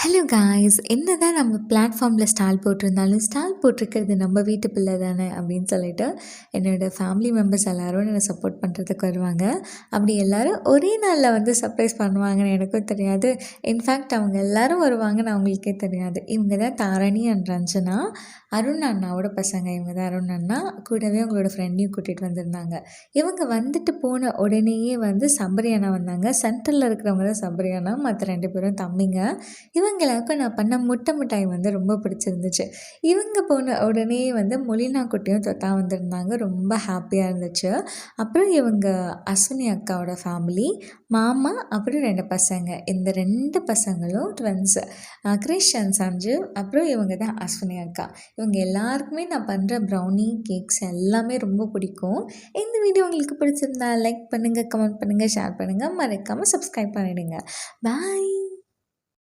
Hello guys, என்னதான் நம்ம பிளாட்ஃபார்மில் ஸ்டால் போட்டிருந்தாலும் ஸ்டால் போட்டிருக்கிறது நம்ம வீட்டு பிள்ளை தானே அப்படின்னு சொல்லிட்டு என்னோடய ஃபேமிலி மெம்பர்ஸ் எல்லோரும் என்னை சப்போர்ட் பண்ணுறதுக்கு வருவாங்க. அப்படி எல்லோரும் ஒரே நாளில் வந்து சர்ப்ரைஸ் பண்ணுவாங்கன்னு எனக்கும் தெரியாது. இன்ஃபேக்ட் அவங்க எல்லோரும் வருவாங்கன்னு அவங்களுக்கே தெரியாது. இவங்க தான் தாரணி அண்ட் ரஞ்சனா, அருண் அண்ணாவோட பசங்க. இவங்க தான் அருண் அண்ணா. கூடவே அவங்களோட ஃப்ரெண்டையும் கூட்டிகிட்டு வந்திருந்தாங்க. இவங்க வந்துட்டு போன உடனேயே வந்து சபரி அண்ணா வந்தாங்க. சென்டரில் இருக்கிறவங்க தான் சபரி அண்ணா, மற்ற 2 பேரும் தம்பிங்க. இவங்களுக்கு நான் பண்ண முட்டை மிட்டாய் வந்து ரொம்ப பிடிச்சிருந்துச்சு. இவங்க போன உடனே வந்து மொழினா குட்டியும் தொத்தா வந்திருந்தாங்க. ரொம்ப ஹாப்பியாக இருந்துச்சு. அப்புறம் இவங்க அஸ்வினி அக்காவோட ஃபேமிலி, மாமா, அப்புறம் 2 பசங்க. இந்த 2 பசங்களும் ட்வின்ஸு, கிரிஷ் அண்ட் சஞ்சு. அப்புறம் இவங்க தான் அஸ்வினி அக்கா. இவங்க எல்லாருக்குமே நான் பண்ணுற ப்ரௌனி, கேக்ஸ் எல்லாமே ரொம்ப பிடிக்கும். இந்த வீடியோ உங்களுக்கு பிடிச்சிருந்தா லைக் பண்ணுங்கள், கமெண்ட் பண்ணுங்கள், ஷேர் பண்ணுங்கள், மறக்காமல் சப்ஸ்கிரைப் பண்ணிவிடுங்க. பாய்.